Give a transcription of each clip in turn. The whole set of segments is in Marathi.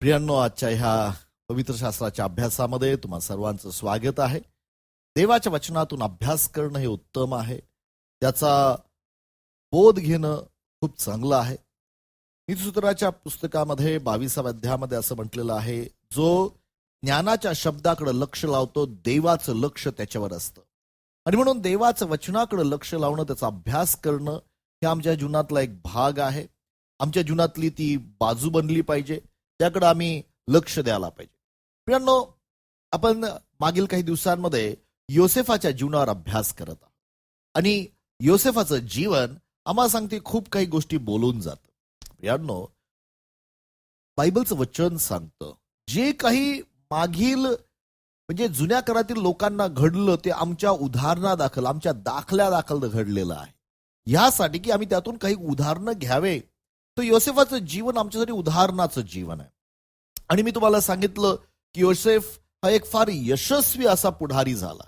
प्रियांनो, आजच्या ह्या पवित्र शास्त्राच्या अभ्यासामध्ये तुम्हा सर्वांचं स्वागत आहे. देवाच्या वचनातून अभ्यास करणं हे उत्तम आहे. त्याचा बोध घेणं खूप चांगलं आहे. नीतिसूत्राच्या पुस्तकामध्ये 22व्या अध्यायामध्ये असं म्हटलेलं आहे, जो ज्ञानाच्या शब्दाकडे लक्ष लावतो देवाचं लक्ष त्याच्यावर असतं. आणि म्हणून देवाचं वचनाकडे लक्ष लावणं, त्याचा अभ्यास करणं हे आमच्या जीवनातला एक भाग आहे. आमच्या जीवनातली ती बाजू बनली पाहिजे, त्याकडे आम्ही लक्ष द्यायला पाहिजे. प्रियांनो, आपण मागील काही दिवसांमध्ये योसेफाच्या जीवनावर अभ्यास करत आहोत आणि योसेफाचं जीवन आम्हाला सांगते खूप काही गोष्टी बोलून जातं. प्रियांनो, बायबलचं वचन सांगतं जे काही मागील म्हणजे जुन्या काळातील लोकांना घडलं ते आमच्या उदाहरणादाखल, आमच्या दाखल्यादाखल घडलेलं आहे. यासाठी की आम्ही त्यातून काही उदाहरणं घ्यावे. तर योसेफाचं जीवन आमच्यासाठी उदाहरणाचं जीवन आहे. आणि मी तुम्हाला सांगितलं की योसेफ हा एक फार यशस्वी असा पुढारी झाला.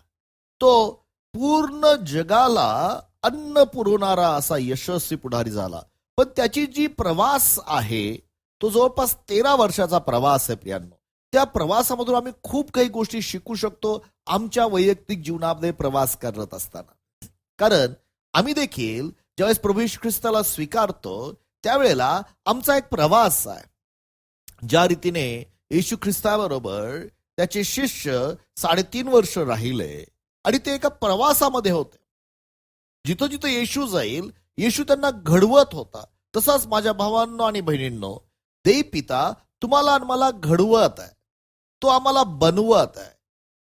तो पूर्ण जगाला अन्न पुरवणारा असा यशस्वी पुढारी झाला. पण त्याची जी प्रवास आहे तो जवळपास 13 वर्षाचा प्रवास आहे. प्रियांनो, त्या प्रवासामधून आम्ही खूप काही गोष्टी शिकू शकतो आमच्या वैयक्तिक जीवनामध्ये प्रवास करत असताना. कारण आम्ही देखील ज्यावेळेस प्रभू येशू ख्रिस्ताला स्वीकारतो त्यावेळेला आमचा एक प्रवास आहे. ज्या रीतीने येशू ख्रिस्ताबरोबर त्याचे शिष्य 3.5 वर्ष राहिले आणि ते एका प्रवासामध्ये होते. जिथं जिथं येशू जाईल येशू त्यांना घडवत होता. तसाच माझ्या भावांनो आणि बहिणींनो, देव पिता तुम्हाला आणि मला घडवत आहे. तो आम्हाला बनवत आहे.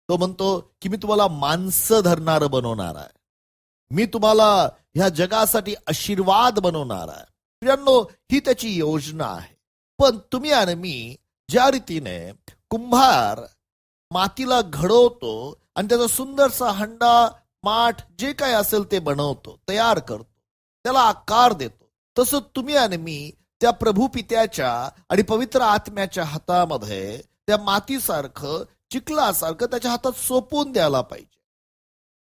तो म्हणतो की मी तुम्हाला माणसं धरणारं बनवणार आहे. मी तुम्हाला ह्या जगासाठी आशीर्वाद बनवणार आहे. प्रियांनो, ही त्याची योजना आहे. पण तुम्ही आणि मी ज्या रीतीने कुंभार मातीला घडवतो आणि त्याचा सुंदरसा हंडा, माठ जे काय असेल ते बनवतो, तयार करतो, त्याला आकार देतो, तसं तुम्ही आणि मी त्या प्रभू पित्याच्या आणि पवित्र आत्म्याच्या हातामध्ये त्या मातीसारखं, चिखलासारखं त्याच्या हातात सोपवून द्यायला पाहिजे.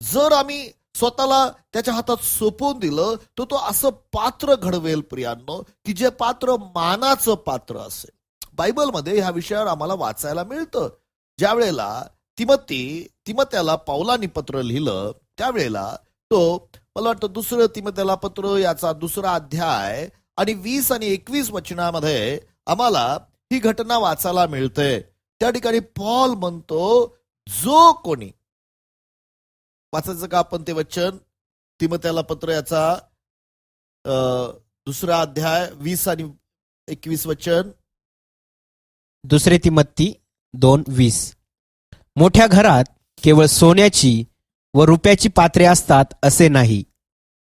जर आम्ही स्वतःला त्याच्या हातात सोपवून दिलं तर तो असं पात्र घडवेल प्रियांनो, की जे पात्र मानाचं पात्र असेल. बायबलमध्ये ह्या विषयावर आम्हाला वाचायला मिळतं. ज्या वेळेला तिमोथेला पौलानी पत्र लिहिलं त्यावेळेला तो, मला वाटतं 2 तिमोथेला पत्र याचा 2रा अध्याय आणि 20 आणि 21 वचनामध्ये आम्हाला ही घटना वाचायला मिळते. त्या ठिकाणी पौल म्हणतो, जो कोणी, वाचायचं का आपण ते वचन? तिमोथेला पत्र याचा 2रा अध्याय 20 आणि 21 वचन. 2 तिमोथी 2:20. मोठ्या घरात केवळ सोन्याची व रुप्याची पात्रे असतात असे नाही,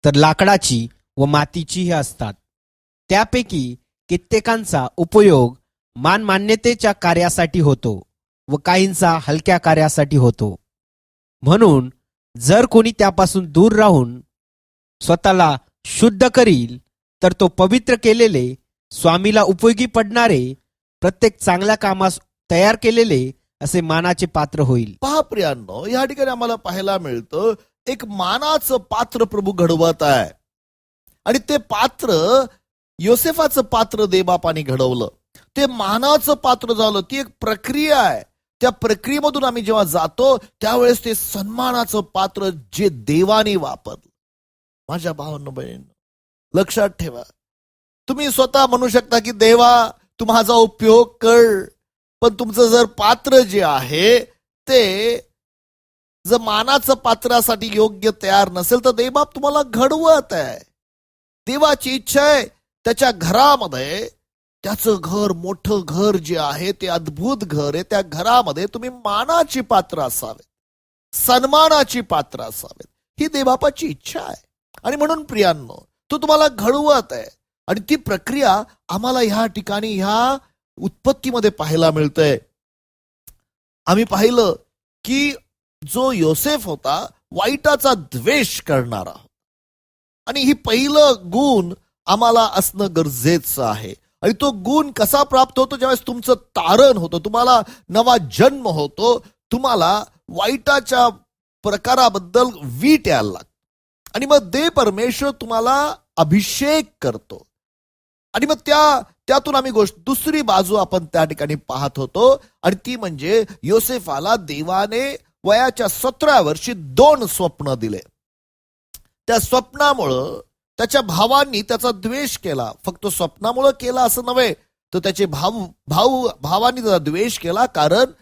तर लाकडाची व मातीचीही असतात. त्यापैकी कित्येकांचा उपयोग मानमान्यतेच्या कार्यासाठी होतो व काहींचा हलक्या कार्यासाठी होतो. म्हणून जर कोणी त्यापासून दूर राहून स्वतःला शुद्ध करील तर तो पवित्र केलेले, स्वामीला उपयोगी पडणारे, प्रत्येक चांगल्या कामास तयार केलेले असे मानाचे पात्र होईल. पहा प्रियांनो, या ठिकाणी आम्हाला पाहायला मिळतं एक मानाचं पात्र प्रभू घडवत आहे. आणि ते पात्र, योसेफाचं पात्र देवबापाने घडवलं, ते मानाचं पात्र झालं. ती एक प्रक्रिया आहे. त्या प्रक्रियेमधून आम्ही जेव्हा जातो त्यावेळेस ते सन्मानाचं पात्र जे देवाने वापरलं. माझ्या भावांनो बहिणींनो, लक्षात ठेवा, तुम्ही स्वतः म्हणू शकता की देवा तू माझा उपयोग कर, पण तुमचं जर पात्र जे आहे ते जर मानाचं पात्रासाठी योग्य तयार नसेल तर देवबाप तुम्हाला घडवत आहे. देवाची इच्छा आहे त्याच्या घरामध्ये, त्याचं घर, मोठं घर जे आहे ते अद्भुत घर आहे, त्या घरामध्ये तुम्ही मानाची पात्र असावेत, सन्मानाची पात्र असावेत. ही देवबापाची इच्छा आहे. आणि म्हणून प्रियांनो, तो तुम्हाला घडवत आहे. आणि ती प्रक्रिया आम्हाला ह्या ठिकाणी ह्या उत्पत्तीमध्ये पाहायला मिळतंय. आम्ही पाहिलं की जो योसेफ होता वाईटाचा द्वेष करणारा, आणि ही पहिलं गुण आम्हाला असणं गरजेचं आहे. आणि तो गुण कसा प्राप्त होतो? ज्यावेळेस तुमचं तारण होतं, तुम्हाला नवा जन्म होतो, तुम्हाला वाईटाच्या प्रकाराबद्दल वीट यायला लागतं आणि मग देव परमेश्वर तुम्हाला अभिषेक करतो. आणि मग त्या त्यातून आम्ही दुसरी बाजू आपण त्या ठिकाणी पाहत होतो, आणि ती म्हणजे योसेफाला देवाने वयाच्या 17 वर्षी 2 स्वप्न दिले. त्या स्वप्नामुळं त्याच्या भावांनी त्याचा द्वेष केला. फक्त स्वप्नामुळं केला असं नव्हे, तर त्याचे भावांनी त्याचा द्वेष केला, कारण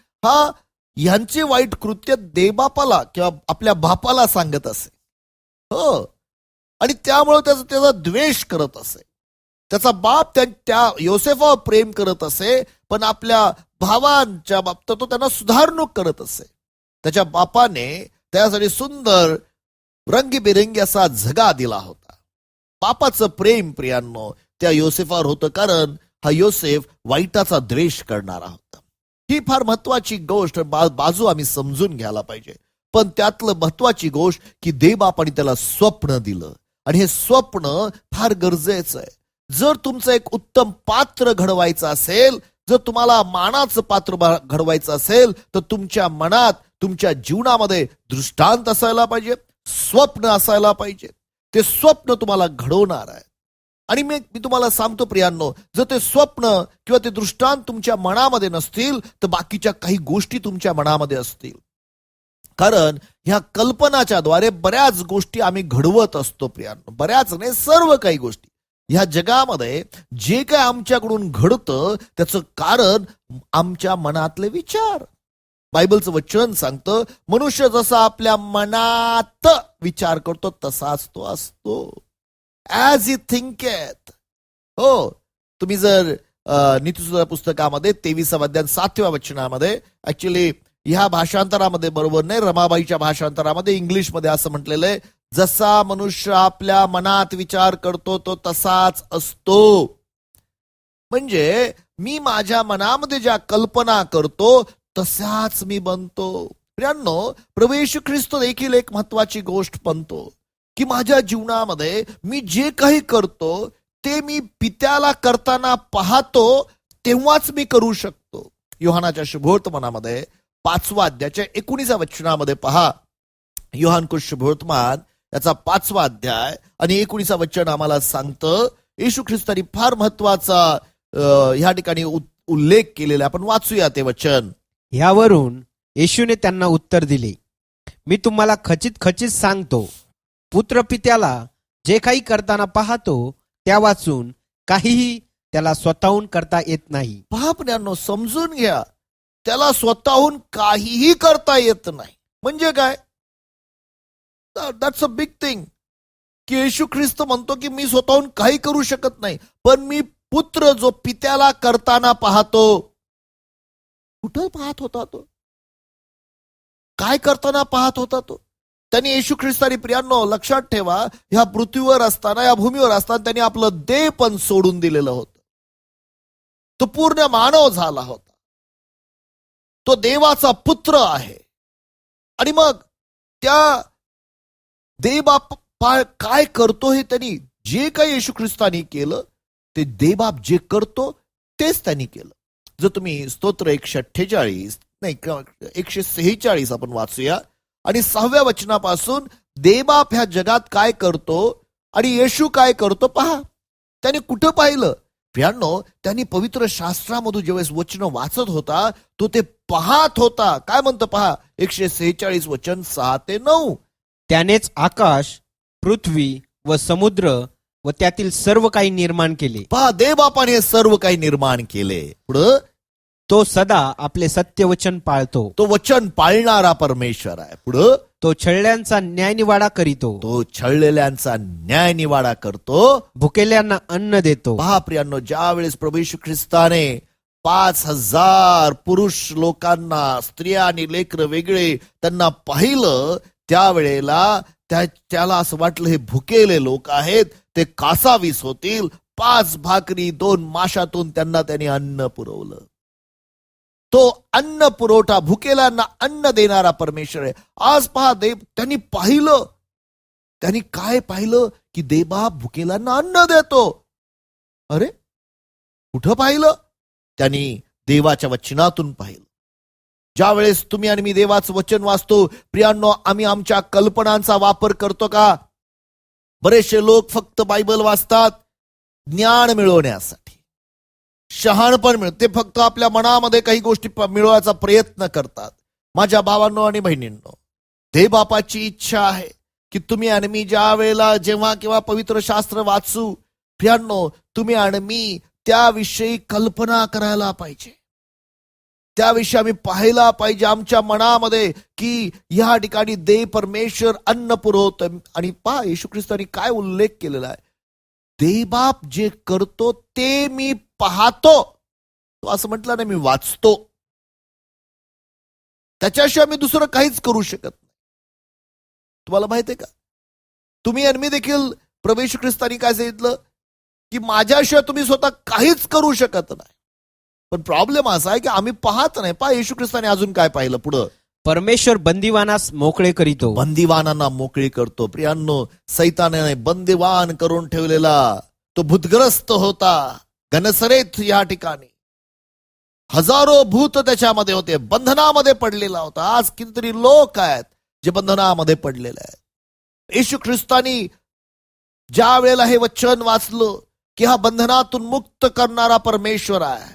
ह्यांचे वाईट कृत्य देवबापाला किंवा आपल्या बापाला सांगत असे. हो, आणि त्यामुळं त्याचा द्वेष करत असे. त्याचा बाप त्या योसेफावर प्रेम करत असे, पण आपल्या भावांच्या बाबतीत तो त्यांना सुधारणूक करत असे. त्याच्या बापाने त्यासाठी सुंदर रंगीबेरंगी असा झगा दिला होता. बापाचं प्रेम प्रियांनो त्या योसेफावर होतं, कारण हा योसेफ वाईटाचा द्वेष करणारा होता. ही फार महत्वाची गोष्ट बाजू आम्ही समजून घ्यायला पाहिजे. पण त्यातलं महत्वाची गोष्ट की देवबापाने त्याला स्वप्न दिलं, आणि हे स्वप्न फार गरजेचं आहे. जर तुमचं एक उत्तम पात्र घडवायचं असेल, जर तुम्हाला मानाचं पात्र घडवायचं असेल, तर तुमच्या मनात, तुमच्या जीवनामध्ये दृष्टांत असायला पाहिजे, स्वप्न असायला पाहिजे. ते स्वप्न तुम्हाला घडवणार आहे. आणि मी तुम्हाला सांगतो प्रियांनो, जर ते स्वप्न किंवा ते दृष्टांत तुमच्या मनामध्ये नसतील, तर बाकीच्या काही गोष्टी तुमच्या मनामध्ये असतील. कारण ह्या कल्पनाच्या द्वारे बऱ्याच गोष्टी आम्ही घडवत असतो प्रियांनो. बऱ्याच नाही, सर्व काही गोष्टी ह्या जगामध्ये जे काय आमच्याकडून घडतं त्याचं कारण आमच्या मनातले विचार. बायबलचं वचन सांगतं, मनुष्य जसा आपल्या मनात विचार करतो तसाच तो असतो. As he thinketh. हो, तुम्ही जर नीतिसुधार पुस्तकामध्ये 23 अध्याय 7व्या वचनामध्ये, ऍक्च्युली ह्या भाषांतरामध्ये बरोबर नाही, रमाबाईच्या भाषांतरामध्ये इंग्लिशमध्ये असं म्हटलेलं आहे, जसा मनुष्य आपल्या मनात विचार करतो तो तसाच असतो. म्हणजे मी माझ्या मनामध्ये ज्या कल्पना करतो तसाच मी बनतो. प्रियांनो, प्रभू येशू ख्रिस्त देखील एक महत्वाची गोष्ट म्हणतो की माझ्या जीवनामध्ये मी जे काही करतो ते मी पित्याला करताना पाहतो तेव्हाच मी करू शकतो. योहानाच्या शुभवर्तमानामध्ये 5व्या अध्यायाच्या 19व्या वचनामध्ये पहा. योहान शुभवर्तमान याचा 5वा अध्याय आणि 19वा वचन आम्हाला सांगतं, येशू ख्रिस्तानी फार महत्वाचा ह्या ठिकाणी उल्लेख केलेला. आपण वाचूया ते वचन. ह्यावरून येशूने त्यांना उत्तर दिले, मी तुम्हाला खचित खचित सांगतो, पुत्र पित्याला जे काही करताना पाहतो त्या वाचून काहीही त्याला स्वतःहून करता येत नाही. पाहण्यानो, समजून घ्या, त्याला स्वतःहून काहीही करता येत नाही. म्हणजे काय? That's a big thing. की येशू ख्रिस्त म्हणतो की मी स्वतःहून काही करू शकत नाही, पण मी पुत्र जो पित्याला करताना पाहतो. कुठं पाहत होता तो? काय करताना पाहत होता तो? त्यांनी येशू ख्रिस्तानी प्रियांनो लक्षात ठेवा, ह्या पृथ्वीवर असताना, या भूमीवर असताना त्यांनी आपलं देह पण सोडून दिलेलं होतं. तो पूर्ण मानव झाला होता. तो देवाचा पुत्र आहे. आणि मग त्या देवबाप काय करतो हे त्यांनी, जे काही येशू ख्रिस्तानी केलं ते देवबाप जे करतो तेच त्यांनी केलं. जर तुम्ही स्तोत्र 148 नाही 146 आपण वाचूया आणि 6व्या वचनापासून देवबाप ह्या जगात काय करतो आणि येशू काय करतो पहा. त्याने कुठं पाहिलं? प्रियांनो, त्यांनी पवित्र शास्त्रामधून ज्यावेळेस वचन वाचत होता तो ते पाहत होता. काय म्हणतं पहा, 146 वचन 6 ते 9. त्यानेच आकाश, पृथ्वी व समुद्र व त्यातील सर्व काही निर्माण केले. पहा, देवबापाने सर्व काही निर्माण केले. पुढं, तो सदा आपले सत्यवचन पाळतो. तो वचन पाळणारा परमेश्वर आहे. पुढं, तो छळल्यांचा न्यायनिवाडा करीतो. तो छळलेल्यांचा न्याय निवाडा करतो. भुकेल्यांना अन्न देतो. पहा प्रियांनो, ज्या वेळेस प्रभू येशू ख्रिस्ताने 5000 पुरुष लोकांना, स्त्रिया आणि लेकरं वेगळे त्यांना पाहिलं, त्यावेळेला त्याला असं वाटलं हे भुकेले लोक आहेत, ते कासावीस होतील. 5 भाकरी 2 माशातून त्यांनी अन्न पुरवलं. तो अन्न पुरवठा, भुकेल्यांना अन्न देणारा परमेश्वर आहे. आज पहा, त्यांनी पाहिलं, त्यांनी काय पाहिलं की देवबाप भुकेल्यांना अन्न देतो. अरे, कुठं पाहिलं? त्यांनी देवाच्या वचनातून पाहिलं. ज्या वेळेस तुम्ही आणि मी देवाचं वचन वाचतो प्रियांनो, आम्ही आमच्या कल्पनांचा वापर करतो का? बरेचसे लोक फक्त बायबल वाचतात ज्ञान मिळवण्यासाठी. शहाणपण मिळतं. ते फक्त आपल्या मनामध्ये काही गोष्टी मिळवायचा प्रयत्न करतात. माझ्या भावांनो आणि बहिणींनो, देवबापाची इच्छा आहे की तुम्ही आणि मी ज्या वेळेला जेव्हा किंवा पवित्र शास्त्र वाचू, प्रियांनो, तुम्ही आणि मी त्याविषयी कल्पना करायला पाहिजे. त्याविषयी आम्ही पाहायला पाहिजे आमच्या मनामध्ये की या ठिकाणी देव परमेश्वर अन्न पुरवतो. आणि पहा, येशू ख्रिस्तानी काय उल्लेख केलेला आहे, देवबाप जे करतो ते मी पाहतो. तो असं म्हटलं नाही, मी वाचतो. त्याच्याशिवाय मी दुसरं काहीच करू शकत नाही. तुम्हाला माहित आहे का, तुम्ही आणि मी देखील प्रभू येशू ख्रिस्तानी काय सांगितलं की माझ्याशिवाय तुम्ही स्वतः काहीच करू शकत नाही. पण प्रॉब्लेम असा आहे की आम्ही पाहत नाही. पहा, येशू ख्रिस्ताने अजून काय पाहिलं पुढं, परमेश्वर बंदिवानास मोकळे करीतो. बंदिवानांना मोकळी करतो. प्रियांनो, सैतानाने बंदिवान करून ठेवलेला तो भूतग्रस्त होता गनसरेत या ठिकाणी. हजारो भूत त्याच्यामध्ये होते, बंधनामध्ये पडलेला होता. आज कितीतरी लोक आहेत जे बंधनामध्ये पडलेले आहेत. येशू ख्रिस्तानी ज्या वेळेला हे वचन वाचलं की हा बंधनातून मुक्त करणारा परमेश्वर आहे,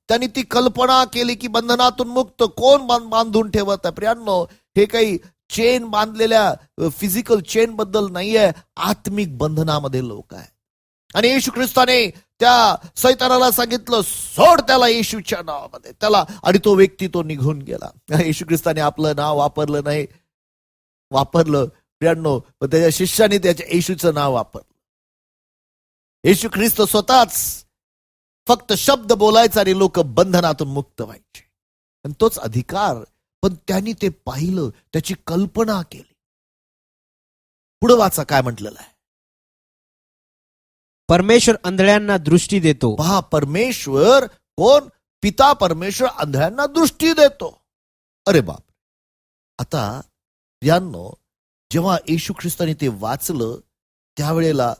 त्यांनी ती कल्पना केली की बंधनातून मुक्त कोण बांधून ठेवत आहे. प्रियांनो, हे काही चेन बांधलेल्या फिजिकल चेन बद्दल नाहीये, आत्मिक बंधनामध्ये लोक आहेत. आणि येशू ख्रिस्ताने त्या सैतानाला सांगितलं, सोड त्याला येशूच्या नावामध्ये त्याला, आणि तो व्यक्ती तो निघून गेला. येशू ख्रिस्ताने आपलं नाव वापरलं नाही, वापरलं प्रियांनो, पण त्याच्या शिष्याने त्याच्या येशूचं नाव वापरलं. येशू ख्रिस्त स्वतःच फक्त शब्द बोलायचा आणि लोक बंधनातून मुक्त व्हायचे. आणि तोच अधिकार, पण त्यांनी ते पाहिलं, त्याची कल्पना केली. पुढे वाचा काय म्हटलेलं आहे. परमेश्वर आंधळ्यांना दृष्टी देतो. पहा, परमेश्वर कोण, पिता परमेश्वर आंधळ्यांना दृष्टी देतो. अरे बाप, आता यांनो, जेव्हा येशू ख्रिस्ताने ते वाचलं त्यावेळेला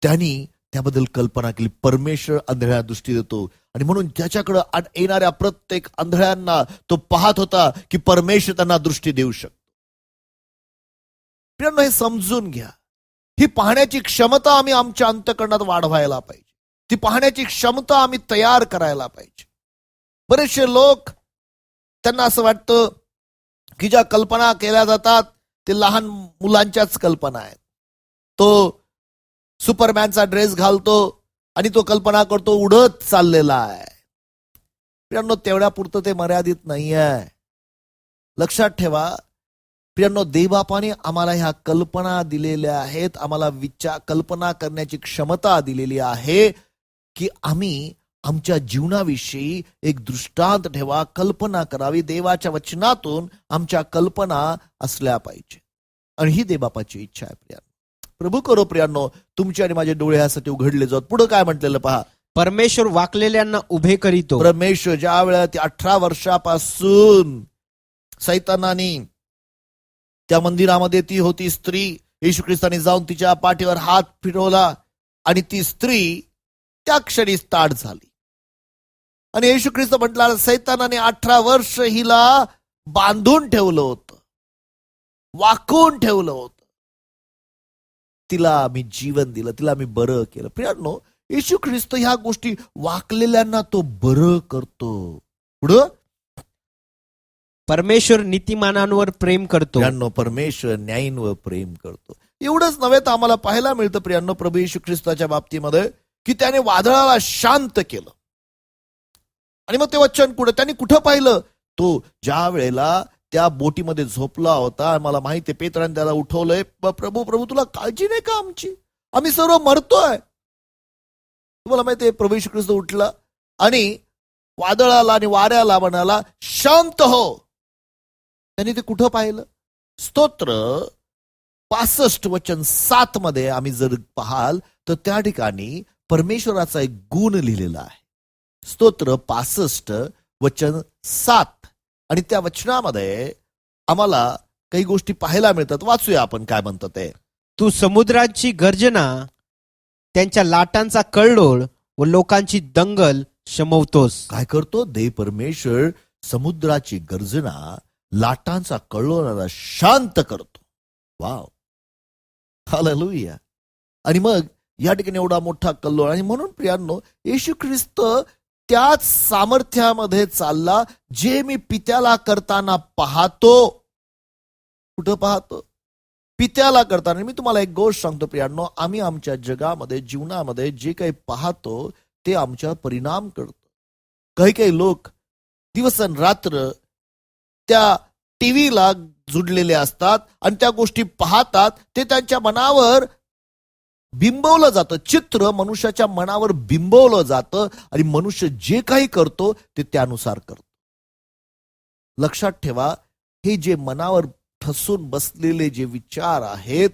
त्यांनी त्याबद्दल कल्पना केली, परमेश्वर आंधळ्या दृष्टी देतो. आणि म्हणून त्याच्याकडे येणाऱ्या प्रत्येक आंधळ्यांना तो पाहत होता की परमेश्वर त्यांना दृष्टी देऊ शकतो. प्रियांनो, हे समजून घ्या, ही पाहण्याची क्षमता आम्ही आमच्या अंतःकरणात वाढवायला पाहिजे. ती पाहण्याची क्षमता आम्ही तयार करायला पाहिजे. बरेचसे लोक, त्यांना असं वाटतं की ज्या कल्पना केल्या जातात ते लहान मुलांच्याच कल्पना आहेत. तो सुपरमॅनचा ड्रेस घालतो आणि तो कल्पना करतो उडत चाललेला आहे. प्रियांनो, तेवढ्या पुरतं ते मर्यादित नाही आहे. लक्षात ठेवा प्रियांनो, देवबापाने आम्हाला ह्या कल्पना दिलेल्या आहेत, आम्हाला कल्पना करण्याची क्षमता दिलेली आहे की आम्ही आमच्या जीवनाविषयी एक दृष्टांत ठेवा, कल्पना करावी. देवाच्या वचनातून आमच्या कल्पना असल्या पाहिजे. आणि ही देवबापाची इच्छा आहे. प्रियांनो, प्रभू करो प्रियांनो, तुमचे आणि माझे डोळे यासाठी उघडले जात. पुढे काय म्हटलेलं पहा, परमेश्वर वाकलेल्यांना उभे करीतो. परमेश्वर ज्या वेळेला ती 18 वर्षापासून सैतानाने त्या मंदिरामध्ये, ती होती स्त्री, येशू ख्रिस्ताने जाऊन तिच्या पाठीवर हात फिरवला आणि ती स्त्री त्या क्षणी ताठ झाली. आणि येशू ख्रिस्त म्हटला, सैतानाने 18 वर्ष हिला बांधून ठेवलं होतं, वाकून ठेवलं होतं, तिला मी जीवन दिलं, तिला मी बरं केलं. प्रियांनो, येशू ख्रिस्त ह्या गोष्टी वाकलेल्यांना तो बरं करतो. पुढं, परमेश्वर नीतिमानांवर प्रेम करतो. प्रियांनो, परमेश्वर न्यायींवर प्रेम करतो. एवढंच नव्हे तर आम्हाला पाहायला मिळतं प्रियांनो प्रभू येशू ख्रिस्ताच्या बाबतीमध्ये की त्याने वादळाला शांत केलं. आणि मग ते वचन पुढे त्यांनी कुठं पाहिलं, तो ज्या वेळेला त्या बोटीमध्ये झोपला होता, मला माहिती आहे पेत्राने त्याला उठवलंय, प्रभू प्रभू तुला काळजी नाही का आमची, आम्ही सर्व मरतोय. तुम्हाला माहिती आहे प्रभू येशू ख्रिस्त उठला आणि वादळाला आणि वाऱ्याला म्हणाला, शांत हो. त्यांनी ते कुठं पाहिलं, स्तोत्र 65 वचन 7 मध्ये आम्ही जर पाहाल तर त्या ठिकाणी परमेश्वराचा एक गुण लिहिलेला आहे. स्तोत्र 65 वचन 7. आणि त्या वचनामध्ये आम्हाला काही गोष्टी पाहायला मिळतात. वाचूया आपण काय म्हणतात ते. तू समुद्राची गर्जना, त्यांच्या लाटांचा कल्लोळ व लोकांची दंगल शमवतोस. काय करतो देव परमेश्वर, समुद्राची गर्जना, लाटांचा कल्लोळाला शांत करतो. Wow, hallelujah. आणि मग या ठिकाणी एवढा मोठा कल्लोळ. आणि म्हणून प्रियांनो, येशू ख्रिस्त त्याच सामर्थ्यामध्ये चालला जे मी पित्याला करताना पाहतो. कुठं पाहतो? पित्याला करताना. मी तुम्हाला एक गोष्ट सांगतो प्रियांनो, आम्ही आमच्या जगामध्ये, जीवनामध्ये जे काही पाहतो ते आमच्यावर परिणाम करतो. काही लोक दिवस आणि रात्र त्या टीव्हीला जुडलेले असतात आणि त्या गोष्टी पाहतात. ते त्यांच्या मनावर बिंबवलं जातं. चित्र मनुष्याच्या मनावर बिंबवलं जातं आणि मनुष्य जे काही करतो ते त्यानुसार करतो. लक्षात ठेवा, हे जे मनावर ठसून बसलेले जे विचार आहेत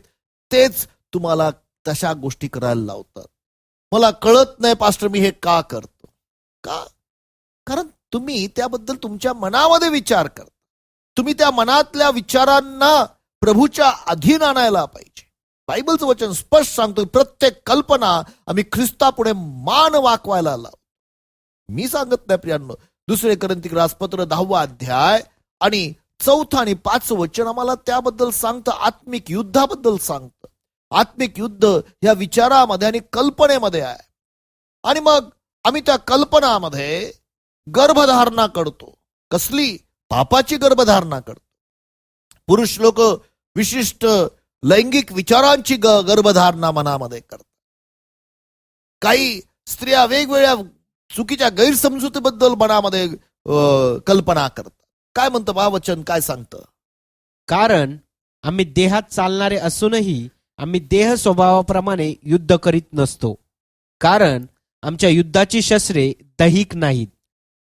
तेच तुम्हाला तशा गोष्टी करायला लावतात. मला कळत नाही पास्टर, मी हे का करतो. का? कारण तुम्ही त्याबद्दल तुमच्या मनामध्ये विचार करता. तुम्ही त्या मनातल्या विचारांना प्रभूच्या अधीन आणायला पाहिजे. बायबलचं वचन स्पष्ट सांगतो, प्रत्येक कल्पना आम्ही ख्रिस्तापुढे मान वाकवायला लावतो. मी सांगत नाही प्रियांनो. 2 कोरिन्थी रासपत्र 10 अध्याय आणि 4 आणि 5 वचन आम्हाला त्याबद्दल सांगतं. आत्मिक युद्धाबद्दल सांगतं. आत्मिक युद्ध या विचारामध्ये आणि कल्पनेमध्ये आहे. आणि मग आम्ही त्या कल्पनामध्ये गर्भधारणा करतो. कसली? पापाची गर्भधारणा करतो. पुरुष लोक विशिष्ट लैंगिक विचारांची गर्भधारणा मनामध्ये करतात. काही स्त्रिया वेगवेगळ्या चुकीच्या गैरसमजुतीबद्दल मनामध्ये कल्पना करतात. काय म्हणतं बा वचन, काय सांगतं? कारण आम्ही देहात चालणारे असूनही आम्ही देह स्वभावाप्रमाणे युद्ध करीत नसतो. कारण आमच्या युद्धाची शस्त्रे दैहिक नाहीत,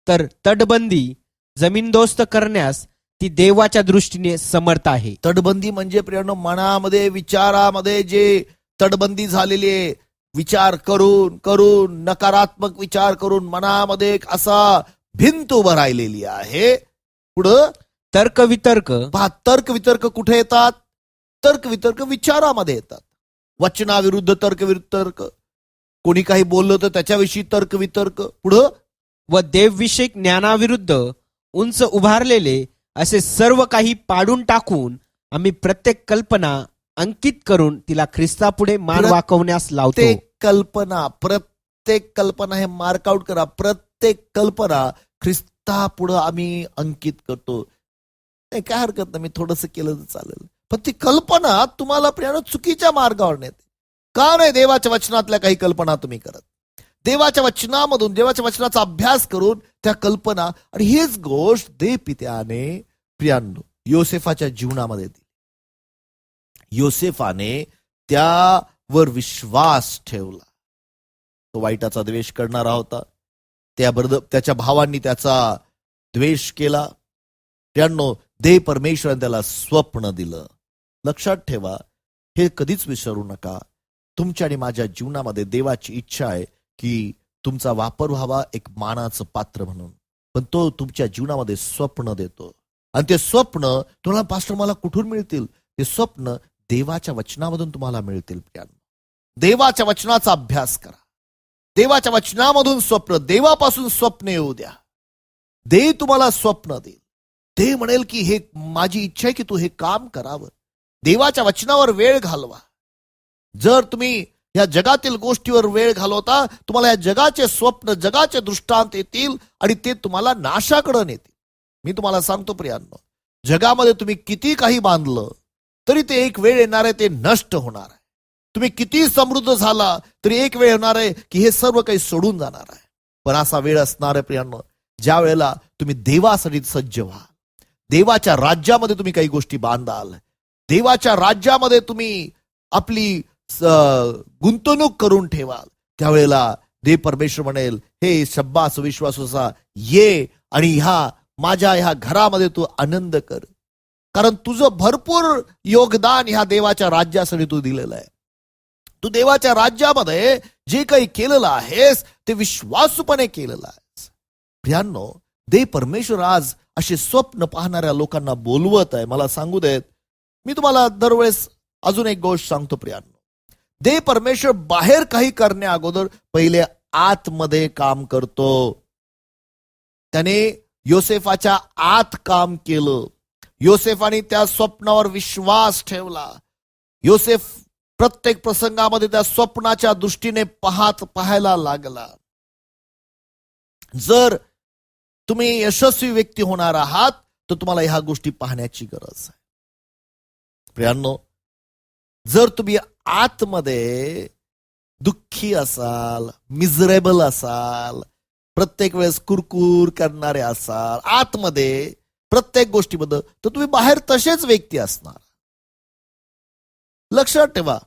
तर तटबंदी जमीनदोस्त करण्यास ती देवाच्या दृष्टीने समर्थ आहे. तटबंदी म्हणजे प्रियांनो, मनामध्ये विचारामध्ये जे तटबंदी झालेली आहे, विचार करून करून नकारात्मक विचार करून मनामध्ये एक असा भिंत उभं राहिलेली आहे. पुढं तर्क वितर्क. पहा, तर्क वितर्क कुठे येतात? तर्क वितर्क विचारामध्ये येतात. वचनाविरुद्ध तर्क वितर्क. कोणी काही बोललं तर त्याच्याविषयी तर्क वितर्क. पुढं व देवविषयक ज्ञानाविरुद्ध उंच उभारलेले असे सर्व काही पाडून टाकून आम्ही प्रत्येक कल्पना अंकित करून तिला ख्रिस्तापुढे मान वाकवण्यास लावतो. प्रत्येक कल्पना हे मार्कआउट करा. प्रत्येक कल्पना ख्रिस्तापुढे आम्ही अंकित करतो. काय हरकत नाही, मी थोडंसं केलं तर चालेल. पण ती कल्पना तुम्हाला प्रियानो चुकीच्या मार्गावर नेते. का नाही? देवाच्या वचनातल्या काही कल्पना तुम्ही करत. देवाच्या वचनामधून, देवाच्या वचनाचा अभ्यास करून त्या कल्पना. आणि हीच गोष्ट देवपित्याने प्रियांनो योसेफाच्या जीवनामध्ये दिली. योसेफाने त्यावर विश्वास ठेवला. तो वाईटाचा द्वेष करणारा होता. त्याच्या भावांनी त्याचा द्वेष केला. प्रियांनो, देव परमेश्वराने त्याला स्वप्न दिलं. लक्षात ठेवा, हे कधीच विसरू नका. तुमच्या आणि माझ्या जीवनामध्ये देवाची इच्छा आहे की तुमचा वापर व्हावा एक मानाचं पात्र म्हणून. पण तो तुमच्या जीवनामध्ये स्वप्न देतो. आणि ते स्वप्न तुम्हाला, पास्टर मला कुठून मिळतील? ते स्वप्न देवाच्या वचनामधून तुम्हाला मिळतील. देवाच्या वचनाचा अभ्यास करा. देवाच्या वचनामधून स्वप्न, देवापासून स्वप्न येऊ द्या. देव तुम्हाला स्वप्न देईल. देव म्हणेल की हे माझी इच्छा आहे की तू हे काम करावं. देवाच्या वचनावर वेळ घालवा. जर तुम्ही या जगातील गोष्टीवर वेळ घालवता, तुम्हाला या जगाचे स्वप्न, जगाचे दृष्टांत येतील आणि ते तुम्हाला नाशाकडे नेतील. मी तुम्हाला सांगतो प्रियांनो, जगामध्ये तुम्ही किती काही बांधलं तरी ते एक वेळ येणार आहे, ते नष्ट होणार आहे. तुम्ही किती समृद्ध झाला तरी एक वेळ येणार आहे की हे सर्व काही सोडून जाणार आहे. पण असा वेळ असणार आहे प्रियांनो, ज्या वेळेला तुम्ही देवासाठी सज्ज व्हा. देवाच्या राज्यामध्ये तुम्ही काही गोष्टी बांधाल. देवाच्या राज्यामध्ये तुम्ही आपली गुंतवणूक करून ठेवाल. त्यावेळेला देव परमेश्वर म्हणेल, हे शब्बास विश्वासोसा, ये आणि माझ्या ह्या घरामध्ये तू आनंद कर. कारण तुझं भरपूर योगदान ह्या देवाच्या राज्यासाठी तू दिलेलं आहे. तू देवाच्या राज्यामध्ये जे काही केलेलं आहेस ते विश्वासूपणे केलेलं आहेस. प्रियांनो, देव परमेश्वर आज असे स्वप्न पाहणाऱ्या लोकांना बोलवत आहे. मला सांगू देत, मी तुम्हाला दरवेळेस अजून एक गोष्ट सांगतो प्रियांनो. देव परमेश्वर बाहेर काही करण्या अगोदर पहिले आतमध्ये काम करतो. त्याने योसेफाच्या आत काम केलं. योसेफाने त्या स्वप्नावर विश्वास ठेवला. योसेफ प्रत्येक प्रसंगामध्ये त्या स्वप्नाच्या दृष्टीने पाहायला लागला. जर तुम्ही यशस्वी व्यक्ती होणार आहात तर तुम्हाला ह्या गोष्टी पाहण्याची गरज आहे. प्रियांनो, जर तुम्ही आतमध्ये दुःखी असाल, मिझरेबल असाल, प्रत्येक वेळेस कुरकुर करणारे असाल आतमध्ये प्रत्येक गोष्टीमध्ये, तर तुम्ही बाहेर तसेच व्यक्ती असणार. लक्षात ठेवा,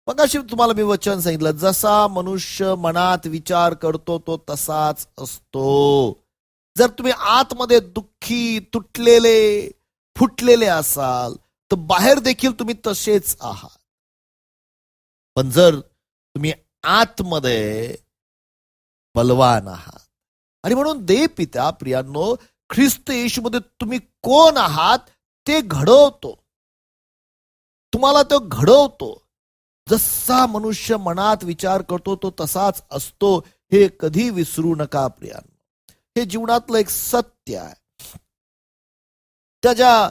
मगाशी तुम्हाला मी वचन सांगितलं, जसा मनुष्य मनात विचार करतो तो तसाच असतो. जर तुम्ही आतमध्ये दुःखी, तुटलेले, फुटलेले असाल तर बाहेर देखील तुम्ही तसेच आहात. पण जर तुम्ही आतमध्ये बलवान आहात, आणि म्हणून देव पिता प्रियांनो ख्रिस्त येशूमध्ये तुम्ही कोण आहात ते घडवतो, तुम्हाला तो घडवतो. जसा मनुष्य मनात विचार करतो तो तसाच असतो, हे कधी विसरू नका प्रियांनो. हे जीवनातलं एक सत्य आहे. त्याच्या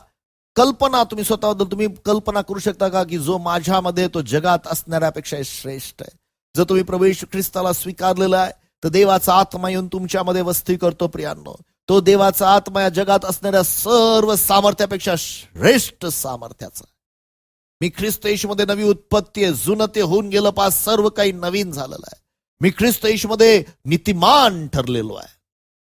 कल्पना तुम्ही स्वतःबद्दल तुम्ही कल्पना करू शकता का की जो माझ्यामध्ये तो जगात असणाऱ्यापेक्षा श्रेष्ठ आहे. जर तुम्ही प्रभू येशू ख्रिस्ताला स्वीकारलेला आहे तर देवाचा आत्मा येऊन तुमच्यामध्ये वस्ती करतो प्रियांनो. तो देवाचा आत्मा या जगात असणाऱ्या सर्व सामर्थ्यापेक्षा श्रेष्ठ सामर्थ्याचा. मी ख्रिस्त येशूमध्ये नवी उत्पत्ती आहे, जुनं ते होऊन गेलं, पास सर्व काही नवीन झालेलं आहे. मी ख्रिस्त येशूमध्ये नीतिमान ठरलेलो आहे.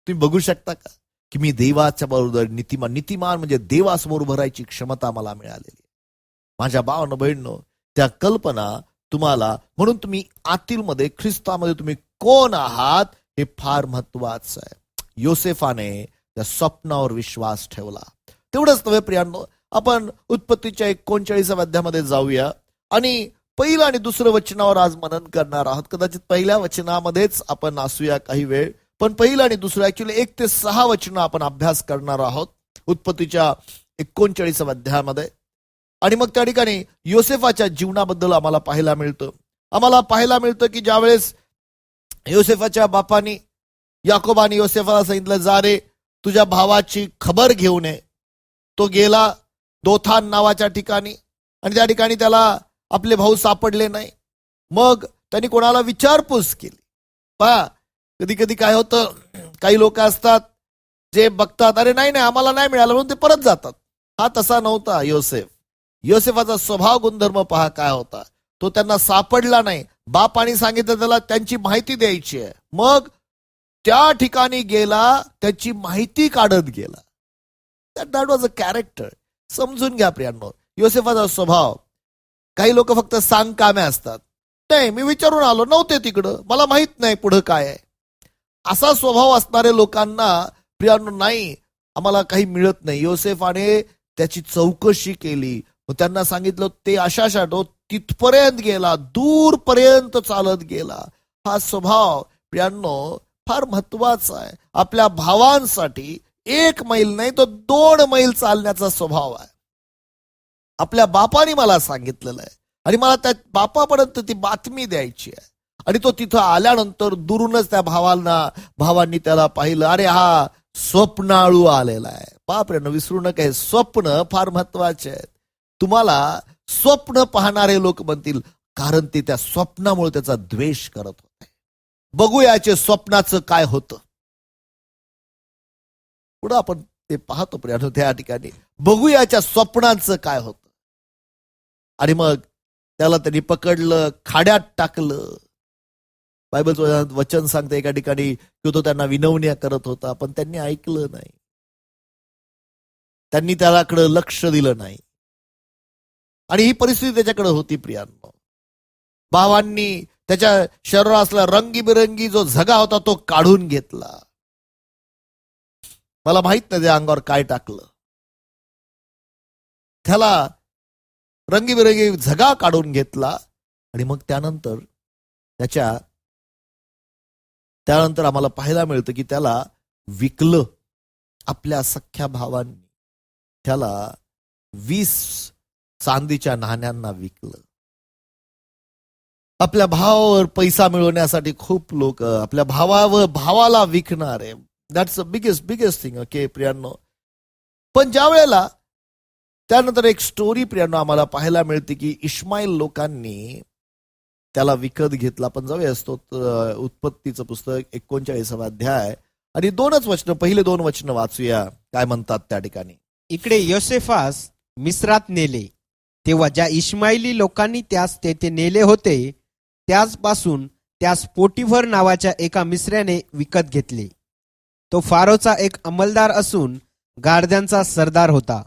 तुम्ही बघू शकता का की मी देवाच्या बरोबर नीतिमान म्हणजे देवासमोर भरायची क्षमता मला मिळालेली आहे. माझ्या भावांनो बहिणींनो, त्या कल्पना तुम्हाला, म्हणून तुम्ही आतीलमध्ये ख्रिस्तामध्ये तुम्ही कोण आहात हे फार महत्वाचं आहे. योसेफाने त्या स्वप्नावर विश्वास ठेवला. तेवढंच नव्हे प्रियांनो, आपण उत्पत्तीच्या 39व्या अध्यायामध्ये जाऊया आणि पहिलं आणि दुसरं वचनावर आज मनन करणार आहोत. कदाचित पहिल्या वचनामध्येच आपण असूया काही वेळ, पण पहिलं आणि दुसरं ऍक्च्युअली 1 ते 6 वचनं आपण अभ्यास करणार आहोत उत्पत्तीच्या 39व्या अध्यायामध्ये. आणि मग त्या ठिकाणी योसेफाच्या जीवनाबद्दल आम्हाला पाहायला मिळतं की ज्यावेळेस योसेफाच्या बापानी याकोबानी योसेफाला सांगितलं, जा रे तुझ्या भावाची खबर घेऊन ये. तो गेला दोथान नावाच्या ठिकाणी आणि त्या ठिकाणी त्याला आपले भाऊ सापडले नाही. मग त्यांनी कोणाला विचारपूस केली. पहा, कधी कधी काय होतं, काही लोक असतात जे बघतात, अरे नाही आम्हाला नाही मिळालं म्हणून ते परत जातात. हा तसा नव्हता योसेफाचा स्वभाव गुणधर्म पहा काय होता. तो त्यांना सापडला नाही, बापाने सांगितलं त्याला त्यांची माहिती द्यायची आहे. मग त्या ठिकाणी गेला, त्याची माहिती काढत गेला. That was a character. समजून घ्या प्रियांनो, योसेफाचा स्वभाव. काही लोक फक्त सांगकामे असतात, नाही मी विचारून आलो, नव्हते तिकडं, मला माहित नाही पुढं काय आहे. असा स्वभाव असणाऱ्या लोकांना प्रियांनो नाही, आम्हाला काही मिळत नाही. योसेफाने त्याची चौकशी केली, मग त्यांना सांगितलं ते अशा तिथपर्यंत गेला, दूरपर्यंत चालत गेला. हा स्वभाव प्रियांनो फार महत्वाचा आहे. आपल्या भावांसाठी 1 मैल नाही तो 2 मैल चालण्याचा स्वभाव आहे. आपल्या बापाने मला सांगितलेलं आहे आणि मला त्या बापापर्यंत ती बातमी द्यायची आहे. आणि तो तिथं आल्यानंतर दुरूनच त्या भावांनी त्याला पाहिलं, अरे हा स्वप्नाळू आलेला आहे. बापरे, विसरू नका, हे स्वप्न फार महत्वाचे आहेत. तुम्हाला स्वप्न पाहणारे लोक म्हणतील, कारण ते त्या स्वप्नामुळे त्याचा द्वेष करत होते. बघूया याचे स्वप्नाचं काय होतं. पुढे आपण ते पाहतो प्रियांनो, त्या ठिकाणी बघूया याच्या स्वप्नांचं काय होतं. आणि मग त्याला त्यांनी पकडलं, खाड्यात टाकलं. बायबलचं वचन सांगतं एका ठिकाणी की तो त्यांना विनवण्या करत होता, पण त्यांनी ऐकलं नाही, त्यांनी त्याकडे लक्ष दिलं नाही. आणि ही परिस्थिती त्याच्याकडे होती प्रियांनो. भावांनी त्याच्या शरीरातला रंगीबिरंगी जो झगा होता तो काढून घेतला. मला माहित नाही त्या अंगावर काय टाकलं. त्याला रंगीबिरंगी झगा काढून घेतला आणि मग त्यानंतर आम्हाला पाहायला मिळतं की त्याला विकलं. आपल्या सख्या भावांनी त्याला 20 चांदीच्या नाण्यांना विकलं. आपल्या भावावर पैसा मिळवण्यासाठी खूप लोक आपल्या भावाला विकणार आहे. That's a biggest thing. Okay प्रियांनो, पण ज्या वेळेला त्यानंतर एक स्टोरी प्रियांनो आम्हाला पाहायला मिळते की इश्माईल लोकांनी त्याला विकत घेतला. पण जाऊया असतो उत्पत्तीचं पुस्तक 39वा अध्याय आणि 2च वचन, पहिले 2 वचन वाचूया काय म्हणतात त्या ठिकाणी. इकडे योसेफास मिस्रात नेले, तेव्हा ज्या इश्माईली लोकांनी त्यास तेथे नेले होते त्याचपासून त्यास पोटिफर नावाच्या एका मिस्राने विकत घेतले. तो फारोचा एक अंमलदार असून गार्द्यांचा सरदार होता.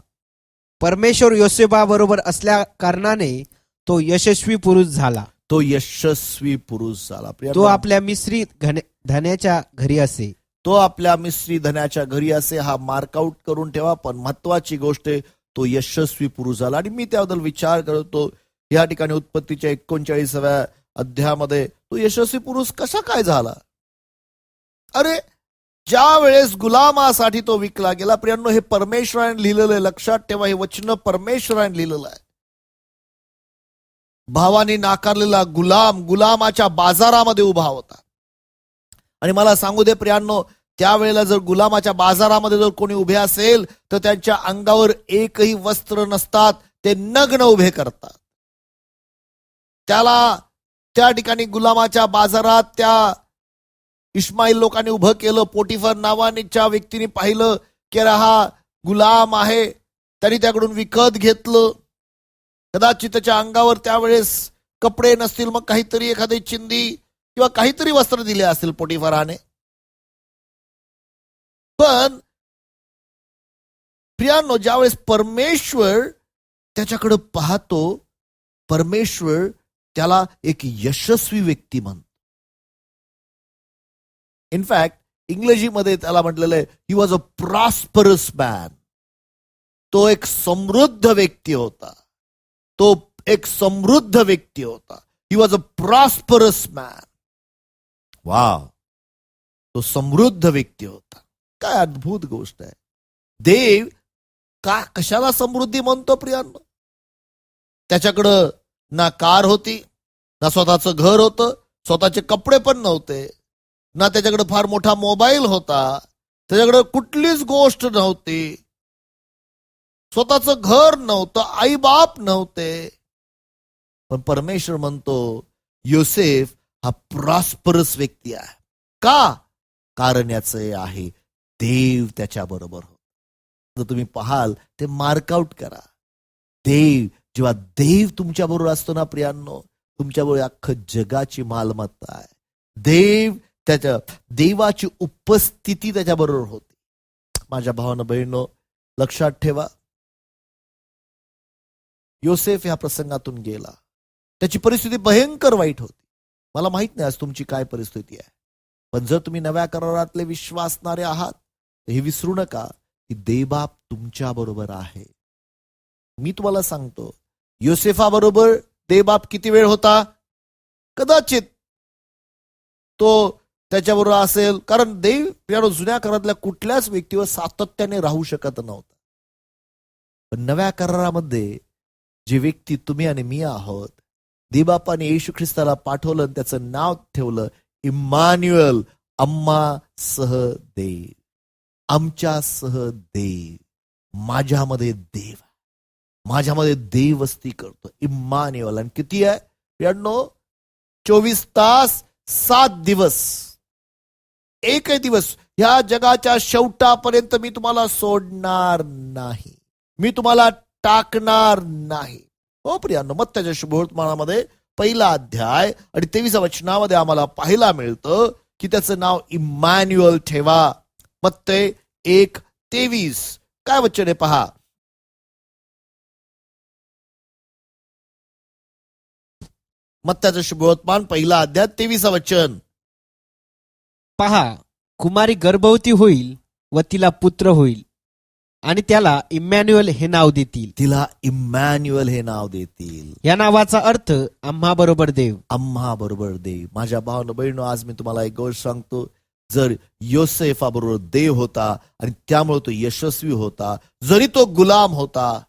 परमेश्वर योसेफाबरोबर असल्या कारणाने तो यशस्वी पुरुष झाला. तो यशस्वी पुरुष झाला. तो प्रियांनो, आपल्या मिस्री धन्याच्या घरी असे. तो आपल्या मिस्री धन्याच्या घरी असे, हा मार्कआउट करून ठेवा. पण महत्वाची गोष्ट आहे, तो यशस्वी पुरुष झाला. आणि मी त्याबद्दल विचार करतो या ठिकाणी उत्पत्तीच्या 39व्या अध्यायामध्ये तो यशस्वी पुरुष कसा काय झाला. अरे ज्या वेळेस गुलामासाठी तो विकला गेला, प्रियांनो हे परमेश्वराने लिहिलेलं आहे. लक्षात ठेवा, हे वचन परमेश्वराने लिहिलेलं आहे. भावाने नाकारलेला गुलाम गुलामाच्या बाजारामध्ये उभा होता. आणि मला सांगू दे प्रियांनो, त्यावेळेला जर गुलामाच्या बाजारामध्ये जर कोणी उभे असेल तर त्यांच्या अंगावर एकही वस्त्र नसतात, ते नग्न उभे करतात. त्याला त्या ठिकाणी गुलामाच्या बाजारात त्या इश्माईल लोकांनी उभं केलं. पोटिफर नावाच्या व्यक्तीने पाहिलं की हा गुलाम आहे, त्यांनी त्याकडून विकत घेतलं. कदाचित त्याच्या अंगावर त्यावेळेस कपडे नसतील, मग काहीतरी एखादी चिंदी किंवा काहीतरी वस्त्र दिले असतील पोटिफराने. पण प्रियांनो, ज्यावेळेस परमेश्वर त्याच्याकडे पाहतो, परमेश्वर त्याला एक यशस्वी व्यक्ती म्हणतो. इनफॅक्ट इंग्रजीमध्ये त्याला म्हटलेलं आहे, he was a prosperous man. तो एक समृद्ध व्यक्ती होता. तो एक समृद्ध व्यक्ती होता. He was a prosperous man. Wow, तो समृद्ध व्यक्ती होता. काय अद्भुत गोष्ट आहे. देव का कशाला समृद्धी म्हणतो प्रियांनो? त्याच्याकडं ना कार होती, ना स्वतःचं घर होतं, स्वतःचे कपडे पण नव्हते, ना त्याच्याकडे फार मोठा मोबाईल होता, त्याच्याकडे कुठलीच गोष्ट नव्हती, स्वतःचं घर नव्हतं, आई बाप नव्हते. पण परमेश्वर म्हणतो योसेफ हा प्रॉस्परस व्यक्ती आहे. का? कारण याचं आहे देव त्याच्या बरोबर होता. जर तुम्ही पाहाल ते मार्कआउट करा. जेव्हा देव तुमच्या बरोबर असतो ना प्रियांनो, तुमच्याबरोबर अख्खं जगाची मालमत्ता आहे. देवाची उपस्थिती त्याच्याबरोबर होती. माझ्या भावानं बहिणीनो, लक्षात ठेवा, योसेफ या प्रसंगातून गेला. त्याची परिस्थिती भयंकर वाईट होती. मला माहित नाही आज तुमची काय परिस्थिती आहे, पण जर तुम्ही नव्या करारातले विश्वासणारे आहात तर हे विसरू नका की देवबाप तुमच्या बरोबर आहे. मी तुम्हाला सांगतो, योसेफाबरोबर देवबाप किती वेळ होता? कदाचित तो त्याच्याबरोबर असेल, कारण देव जुन्या करारातल्या कुठल्याच व्यक्तीवर सातत्याने राहू शकत नव्हता. पण नव्या करारामध्ये जे व्यक्ती तुम्ही आणि मी आहोत, देवबापाने येशू ख्रिस्ताला पाठवलं, त्याचं नाव ठेवलं इम्मान्युएल, आम्हा सह देव, आमच्या सह देव. माझ्यामध्ये देव, माझ्यामध्ये देव वस्ती करतो, इम्मान्युएल. आणि किती आहे प्रियांनो? 24 तास 7 दिवस, एकही दिवस ह्या जगाच्या शेवटापर्यंत मी तुम्हाला सोडणार नाही, मी तुम्हाला टाकणार नाही. हो प्रियांनो, मत्त्याच्या शुभवर्तमानामध्ये 1 अध्याय आणि 23 वचनामध्ये आम्हाला पाहायला मिळतं की त्याचं नाव इम्मान्युएल ठेवा. मत्ते 1:23 काय वचन आहे पहा. मत्त्याचं शुभवर्तमान 1 अध्याय 23 वचन. पहा, कुमारी गर्भवती होईल व तिला पुत्र होईल आणि त्याला इम्मॅन्युएल हे नाव देतील. तिला इम्मॅन्युएल हे नाव देतील. या नावाचा अर्थ आम्हा बरोबर देव. आम्हा बरोबर देव. माझ्या भावानं बहिणो, आज मी तुम्हाला एक गोष्ट सांगतो, जर योसेफाबरोबर देव होता आणि त्यामुळे तो यशस्वी होता, जरी तो गुलाम होता,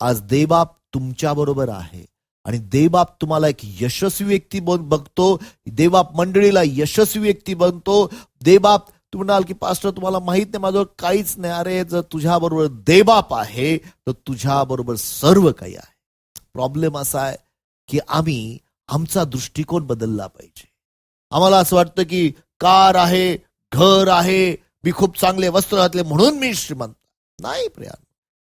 आज देवबाप तुमच्या बरोबर आहे. आणि देवबाप तुम्हाला एक यशस्वी व्यक्ती बघतो. देवबाप मंडळीला यशस्वी व्यक्ती बनतो. देवबाप तुम्ही म्हणाल की पास्टर तुम्हाला माहित नाही, माझं काहीच नाही. अरे जर तुझ्याबरोबर देवबाप आहे तर तुझ्याबरोबर सर्व काही आहे. प्रॉब्लेम असा आहे की आम्ही आमचा दृष्टिकोन बदलला पाहिजे. आम्हाला असं वाटतं की कार आहे, घर आहे, मी खूप चांगले वस्त्र घातले म्हणून मी श्रीमंत. नाही प्रिया,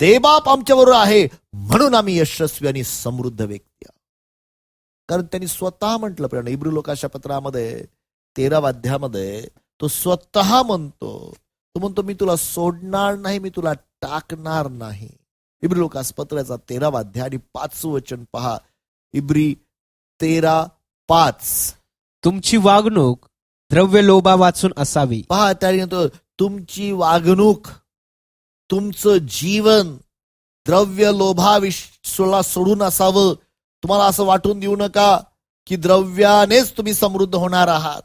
देवबाप आमच्याबरोबर आहे म्हणून आम्ही यशस्वी आणि समृद्ध व्यक्ती आहोत. कारण त्यांनी स्वतः म्हटलं प्रिया, इब्री लोकांच्या पत्रामध्ये 13 अध्यायामध्ये तो स्वतः म्हणतो, तो म्हणतो मी तुला सोडणार नाही, मी तुला टाकणार नाही. इब्री लोकास पत्राचा 13 अध्याय आणि 5 वचन पहा. इब्री 13:5. तुमची वागणूक द्रव्य लोभा वाचून असावी. पहा त्याने म्हणतो तुमची वागणूक, तुमचं जीवन द्रव्य लोभाविषयाला सोडून असावं. तुम्हाला असं वाटून देऊ नका की द्रव्यानेच तुम्ही समृद्ध होणार आहात.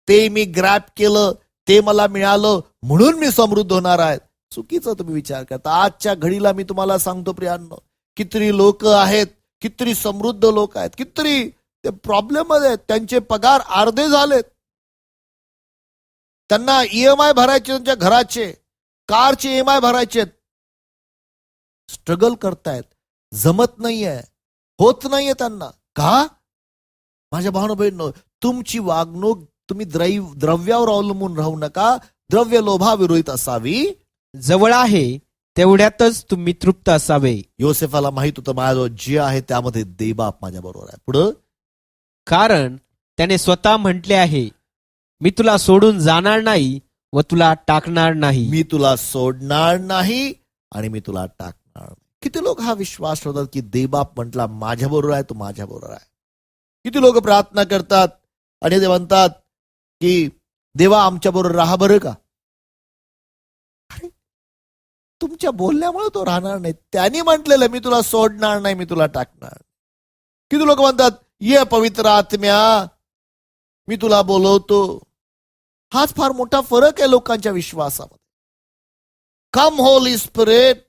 ते मी ग्रॅब केलं, ते मला मिळालं म्हणून मी समृद्ध होणार आहे. चुकीचं तुम्ही विचार करता. आजच्या घडीला मी तुम्हाला सांगतो प्रियांनो, कितीतरी लोक आहेत, कितीतरी समृद्ध लोक आहेत, कितीतरी ते प्रॉब्लेम मध्ये आहेत, त्यांचे पगार अर्धे झालेत, त्यांना EMI भरायचे, त्यांच्या घराचे कारचे EMI भरायचे, स्ट्रगल करतायत, जमत नाहीये, होत नाहीये त्यांना. का? माझ्या भावना बहिणींनो, तुमची वागणूक तुम्ही द्रव्यावर अवलंबून राहू नका, द्रव्य लोभाविरहित असावी. जवळ आहे तेवढ्यातच तुम्ही तृप्त असावे. योसेफाला माहित होतं माझ्याजवळ जे आहे त्यामध्ये देवबाप माझ्या बरोबर आहे. पुढं, कारण त्याने स्वतः म्हटले आहे, मी तुला सोडून जाणार नाही व तुला टाकणार नाही. मी तुला सोडणार नाही आणि मी तुला टाकणार नाही. किती लोक हा विश्वास ठेवतात की देवबाप म्हटला माझ्या बरोबर आहे, तो माझ्या बरोबर आहे. किती लोक प्रार्थना करतात आणि ते म्हणतात की देवा आमच्या बरोबर राहा बरं का. अरे तुमच्या बोलण्यामुळे तो राहणार नाही. त्यांनी म्हटलेलं मी तुला सोडणार नाही, मी तुला टाकणार. किती लोक म्हणतात ये पवित्र आत्म्या, मी तुला बोलवतो. हाच फार मोठा फरक आहे लोकांच्या विश्वासामध्ये. कम होली स्पिरिट.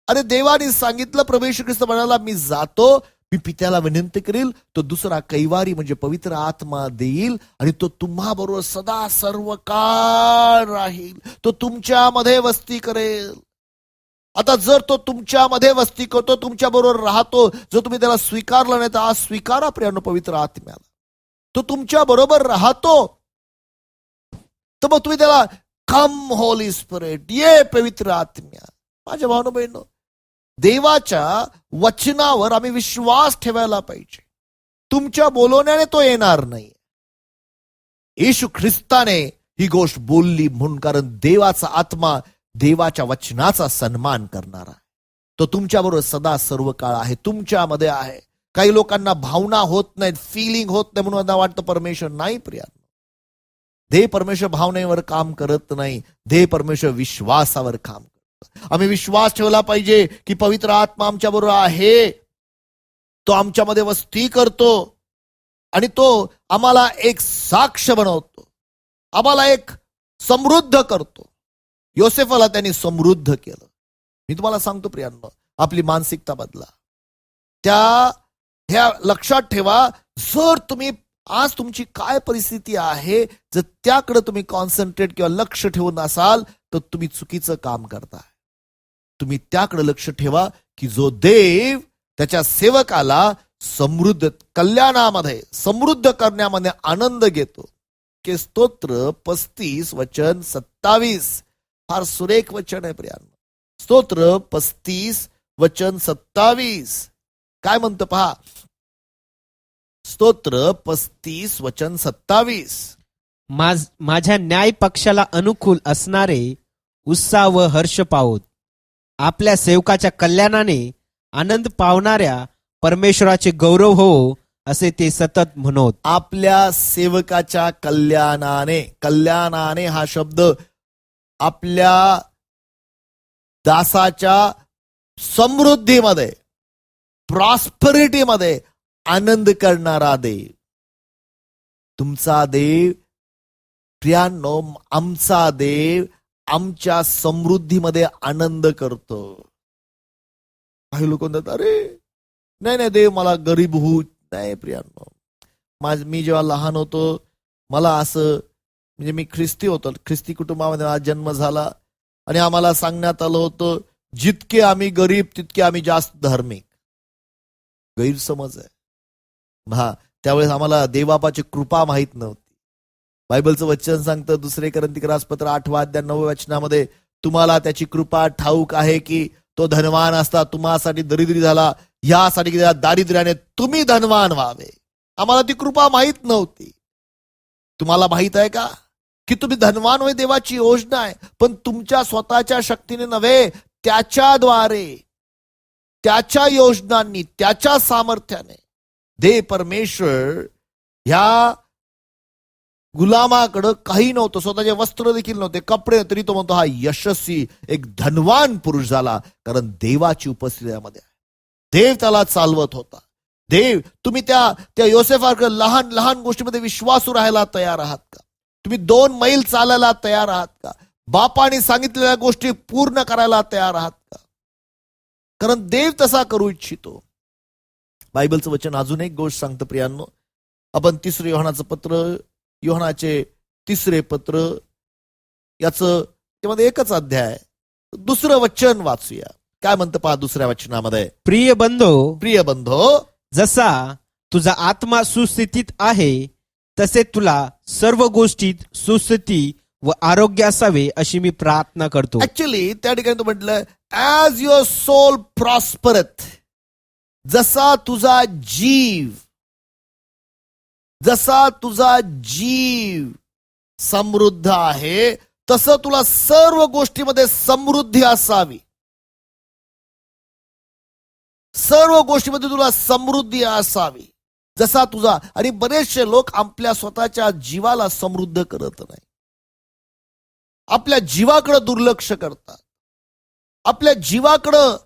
अरे देवाने सांगितलं, प्रभू येशू ख्रिस्त म्हणाला मी जातो, मी पित्याला विनंती करील, तो दुसरा कैवारी म्हणजे पवित्र आत्मा देईल आणि तो तुम्हा बरोबर सदा सर्व काळ राहील, तो तुमच्यामध्ये वस्ती करेल. आता जर तो तुमच्यामध्ये वस्ती करतो, तुमच्या बरोबर राहतो, जर तुम्ही त्याला स्वीकारलं नाही तर आज स्वीकारा प्रियानो पवित्र आत्म्याला. तो तुमच्या बरोबर राहतो, तर मग तुम्ही त्याला कम होली स्पिरिट, ये पवित्र आत्म्या. माझ्या भावना बहिणींनो, देवाच्या वचनावर आम्ही विश्वास ठेवायला पाहिजे. तुमच्या बोलवण्याने तो येणार नाही, येशू ख्रिस्ताने ही गोष्ट बोलली म्हणून. कारण देवाचा आत्मा देवाच्या वचनाचा सन्मान करणारा, तो तुमच्याबरोबर सदा सर्व काळ आहे, तुमच्यामध्ये आहे. काही लोकांना भावना होत नाहीत, फिलिंग होत नाही म्हणून वाटतं परमेश्वर नाही. प्रिया, देव परमेश्वर भावनेवर काम करत नाही, देव परमेश्वर विश्वासावर काम करतो. आम्ही विश्वास ठेवला पाहिजे की पवित्र आत्मा आमच्या बरोबर आहे, तो आमच्यामध्ये वस्ती करतो आणि तो आम्हाला एक साक्ष बनवतो, आम्हाला एक समृद्ध करतो. योसेफाला त्यांनी समृद्ध केलं. मी तुम्हाला सांगतो प्रियांनो, आपली मानसिकता बदला. ह्या लक्षात ठेवा, जर तुम्ही आज तुमची काय परिस्थिती आहे, जर त्याकडे तुम्ही कॉन्सन्ट्रेट किंवा लक्ष ठेवून असाल तर तुम्ही चुकीचं काम करताय. तुम्ही त्याकडे लक्ष ठेवा की जो देव त्याच्या सेवकाला समृद्ध कल्याणामध्ये, समृद्ध करण्यामध्ये आनंद घेतो. के स्तोत्र 35 वचन 27. फार सुरेख वचन आहे प्रियांनो. स्तोत्र 35 वचन 27 काय म्हणतं पहा. स्तोत्र 35 वचन 27. माझ्या न्याय पक्षाला अनुकूल असणारे उत्साह व हर्ष पावोत. आपल्या सेवकाच्या कल्याणाने आनंद पावणाऱ्या परमेश्वराचे गौरव हो असे ते सतत म्हणत. आपल्या सेवकाच्या कल्याणाने, कल्याणाने हा शब्द आपल्या दासाच्या समृद्धीमध्ये, प्रॉस्पेरिटीमध्ये आनंद करणारा देव. तुमचा देव प्रियांनो, आमचा देव आमच्या समृद्धीमध्ये आनंद करतो. काही लोक म्हणतात अरे नाही देव मला गरीब होऊ नाही. प्रियांनो, मी जेव्हा लहान होतो मला असं म्हणजे मी ख्रिस्ती होतो, ख्रिस्ती कुटुंबामध्ये माझा जन्म झाला आणि आम्हाला सांगण्यात आलं होतं जितके आम्ही गरीब तितके आम्ही जास्त धार्मिक. गैरसमज आहे हा. त्यावेळेस आम्हाला देवबापाची कृपा माहित नव्हती. बायबलचं वचन सांगतं 2 कोरिंथीपत्र 8:9 वचनामध्ये, तुम्हाला त्याची कृपा ठाऊक आहे की तो धनवान असता तुम्हासाठी दरिद्री झाला, यासाठी की त्या दारिद्र्याने तुम्ही धनवान व्हावे. आम्हाला ती कृपा माहित नव्हती. तुम्हाला माहित आहे का की तुम्ही धनवान होय, देवाची योजना आहे, पण तुमच्या स्वतःच्या शक्तीने नव्हे, त्याच्याद्वारे, त्याच्या योजनांनी, त्याच्या सामर्थ्याने. देव परमेश्वर ह्या गुलामाकडं काही नव्हतं, स्वतःचे वस्त्र देखील नव्हते, कपडे, तरी तो म्हणतो हा यशस्वी एक धनवान पुरुष झाला, कारण देवाची उपस्थिती त्यामध्ये आहे. देव त्याला चालवत होता. देव, तुम्ही त्या योसेफाकडे लहान लहान गोष्टीमध्ये विश्वासू राहायला तयार आहात का? तुम्ही 2 मैल चालायला तयार आहात का? बापाने सांगितलेल्या गोष्टी पूर्ण करायला तयार आहात का? कारण देव तसा करू इच्छितो. बायबलचं वचन अजून एक गोष्ट सांगतं प्रियांनो. आपण 3 योहानाचं पत्र, योहानाचे 3 पत्र, याचं त्यामध्ये एकच अध्याय 2 वचन वाचूया. काय म्हणतं पहा 2 वचनामध्ये, प्रिय बंधो, जसा तुझा आत्मा सुस्थितीत आहे तसे तुला सर्व गोष्टीत सुस्थिती व आरोग्य असावे अशी मी प्रार्थना करतो. ऍक्च्युली त्या ठिकाणी तो म्हटलं ऍज युअर सोल प्रॉस्परथ, जसा तुझा जीव समृद्ध आहे तसं तुला सर्व गोष्टीमध्ये समृद्धी असावी. सर्व गोष्टीमध्ये तुला समृद्धी असावी जसा तुझा. आणि बरेचसे लोक आपल्या स्वतःच्या जीवाला समृद्ध करत नाही, आपल्या जीवाकडे दुर्लक्ष करतात, आपल्या जीवाकडं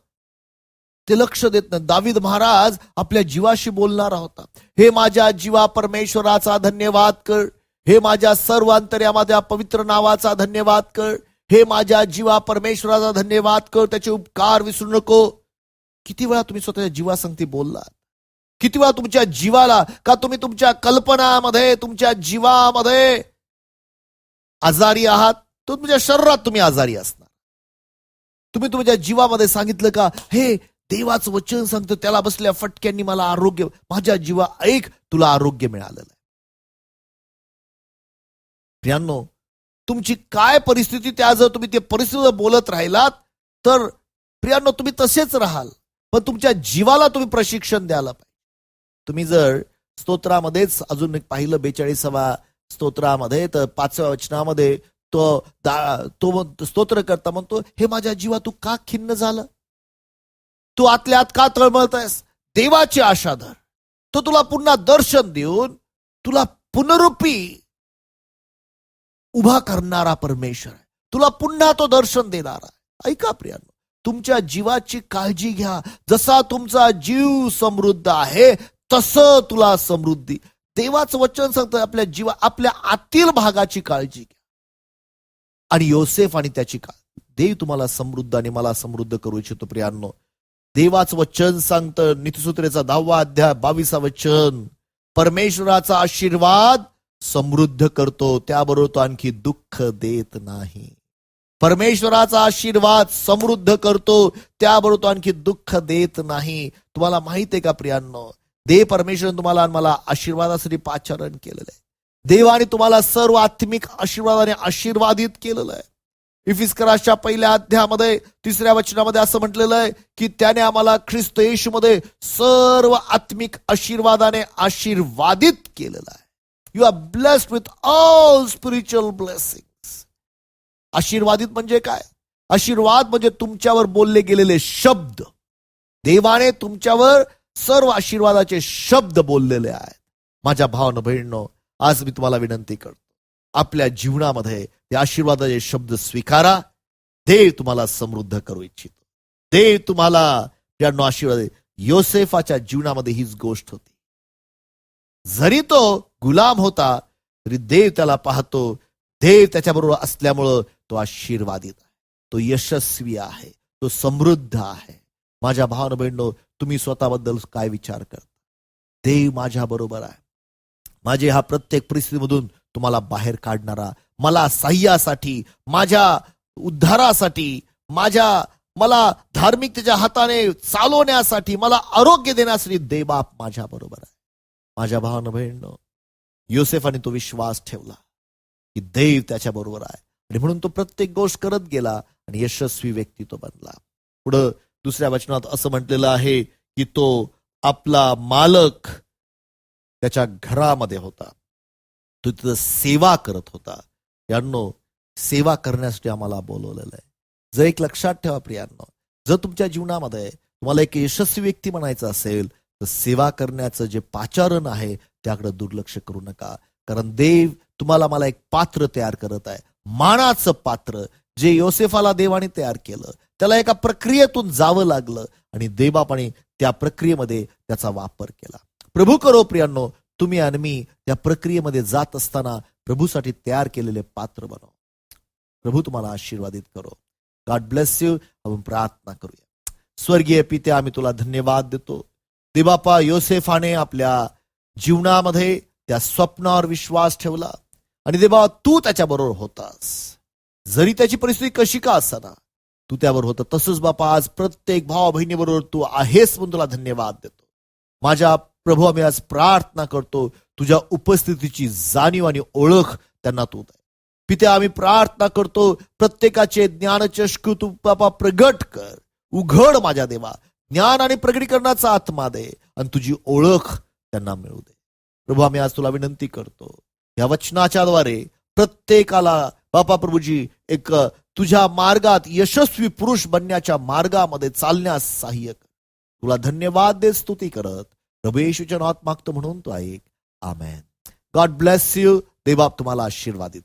ते लक्ष देत नाही. दावीद महाराज आपल्या जीवाशी बोलणारा होता. हे माझ्या जीवा परमेश्वराचा धन्यवाद कर, हे माझ्या सर्व अंतर्यामध्ये पवित्र नावाचा धन्यवाद कर, हे माझ्या जीवा परमेश्वराचा धन्यवाद कर, त्याचे उपकार विसरू नको. किती वेळा तुम्ही स्वतःच्या जीवासंगती बोललात? किती वेळा तुमच्या जीवाला, का तुम्ही तुमच्या कल्पनामध्ये, तुमच्या जीवामध्ये आजारी आहात, तर तुमच्या शरीरात तुम्ही आजारी असणार. तुम्ही तुमच्या जीवामध्ये सांगितलं का, हे देवाचं वचन सांगतं, त्याला बसल्या फटक्यांनी मला आरोग्य, माझ्या जीवा ऐक, तुला आरोग्य मिळालेलं आहे. प्रियांनो, तुमची काय परिस्थिती, त्या जर तुम्ही ते परिस्थितीवर बोलत राहिलात तर प्रियांनो तुम्ही तसेच राहाल. पण तुमच्या जीवाला तुम्ही प्रशिक्षण द्यायला पाहिजे. तुम्ही जर स्तोत्रामध्येच अजून एक पाहिलं 42व्या स्तोत्रामध्ये, तर 5व्या वचनामध्ये तो स्तोत्र करता म्हणतो, हे माझ्या जीवा तू का खिन्न झालं, तू आतल्या आत का तळमळतयस? देवाची आशा धर, तो तुला पुन्हा दर्शन देऊन तुला पुनरुपी उभा करणारा परमेश्वर आहे. तुला पुन्हा तो दर्शन देणारा. ऐका प्रियांनो, तुमच्या जीवाची काळजी घ्या. जसा तुमचा जीव समृद्ध आहे तसं तुला समृद्धी. देवाचं वचन सांगतं आपल्या जीवा, आपल्या आतील भागाची काळजी घ्या. आणि योसेफ आणि त्याची काळजी. देव तुम्हाला समृद्ध आणि मला समृद्ध करू इच्छितो प्रियांनो. देवाचं वचन सांगतं नीतिसूत्रेचा 10वा अध्याय 22वा वचन, परमेश्वराचा आशीर्वाद समृद्ध करतो, त्याबरोबर तो आणखी दुःख देत नाही. परमेश्वराचा आशीर्वाद समृद्ध करतो, त्याबरोबर तो आणखी दुःख देत नाही. तुम्हाला माहित आहे का प्रियांनो, देव परमेश्वराने तुम्हाला आणि मला आशीर्वादासाठी पाचारण केलेलं आहे. देवाने तुम्हाला सर्व आत्मिक आशीर्वादाने आशीर्वादित केलेलं आहे. इफिस्कराच्या 1ल्या अध्यायामध्ये 3ऱ्या वचनामध्ये असं म्हटलेलं आहे की त्याने आम्हाला ख्रिस्त येशूमध्ये सर्व आत्मिक आशीर्वादाने आशीर्वादित केलेलं आहे. You are blessed with all spiritual blessings. आशीर्वादित म्हणजे काय? आशीर्वाद म्हणजे तुमच्यावर बोलले गेलेले शब्द. देवाने तुमच्यावर सर्व आशीर्वादाचे शब्द बोललेले आहेत. माझ्या भावांनो बहिणींनो, आज मी तुम्हाला विनंती करतो, आपल्या जीवनामध्ये ते आशीर्वादाचे शब्द स्वीकारा. देव तुम्हाला समृद्ध करू इच्छितो. देव तुम्हाला त्यांना आशीर्वाद. योसेफाच्या जीवनामध्ये हीच गोष्ट होती. जरी तो गुलाम होता तरी देव त्याला पाहतो. देव त्याच्याबरोबर असल्यामुळं तो आशीर्वादित आहे, तो यशस्वी आहे, तो समृद्ध आहे. माझ्या भावांनो बहिणींनो, तुम्ही स्वतःबद्दल काय विचार करता? देव माझ्या बरोबर आहे. माझे हा प्रत्येक परिस्थितीमधून तुम्हाला बाहेर काढणारा, मला सह्यासाठी, माझ्या उद्धारासाठी, मला धार्मिकतेच्या हाताने चालवण्यासाठी, मला आरोग्य देण्यासाठी देवबाप माझ्या बरोबर आहे. माझ्या भावानं बहिणीनं, योसेफाने तो विश्वास ठेवला की देव त्याच्या बरोबर आहे आणि म्हणून तो प्रत्येक गोष्ट करत गेला आणि यशस्वी व्यक्ती तो बनला. पुढं दुसऱ्या वचनात असं म्हटलेलं आहे की तो आपला मालक त्याच्या घरामध्ये होता, तो तिथं सेवा करत होता. यांनो, सेवा करण्यासाठी आम्हाला बोलवलेलं आहे. जर एक लक्षात ठेवा प्रियांनो, जर तुमच्या जीवनामध्ये तुम्हाला एक यशस्वी व्यक्ती बनायचं असेल तर सेवा करण्याचं जे पाचारण आहे त्याकडे दुर्लक्ष करू नका. कारण देव तुम्हाला मला एक पात्र तयार करत आहे, मानाचं पात्र, जे योसेफाला देवाने तयार केलं. त्याला एका प्रक्रियेतून जावं लागलं आणि देवबापाने त्या प्रक्रियेमध्ये त्याचा वापर केला. प्रभू करो प्रियांनो, तुम्ही आणि मी त्या प्रक्रियेमध्ये जात असताना प्रभूसाठी तयार केलेले पात्र बनव. प्रभू तुम्हाला आशीर्वादित करो. God bless you. आपण प्रार्थना करूया. स्वर्गीय पिते, आम्ही तुला धन्यवाद देतो. देवबापा, योसेफाने आपल्या जीवनामध्ये त्या स्वप्नावर विश्वास ठेवला आणि देवा तू त्याच्याबरोबर होतास. जरी त्याची परिस्थिती कशी का असताना तू त्यावर होता. तसंच बापा आज प्रत्येक भावा बहिणीबरोबर तू आहेस म्हणून तुला धन्यवाद देतो. माझ्या प्रभू, आम्ही आज प्रार्थना करतो तुझ्या उपस्थितीची जाणीव आणि ओळख त्यांना तू दे. पिते, आम्ही प्रार्थना करतो प्रत्येकाचे ज्ञानचक्षु तू बापा प्रगट कर, उघड माझ्या देवा. ज्ञान आणि प्रगटीकरणाचा आत्मा दे आणि तुझी ओळख त्यांना मिळू दे. प्रभू, आम्ही आज तुला विनंती करतो, या वचनाच्याद्वारे प्रत्येकाला बापा प्रभूजी एक तुझ्या मार्गात यशस्वी पुरुष बनण्याच्या मार्गामध्ये चालण्यास सहाय्य कर. तुला धन्यवाद दे, स्तुती करत प्रभू येशूच्या नावात मागतो म्हणून तो ऐक. आमेन. God bless you. देवबाप तुम्हाला आशीर्वादित.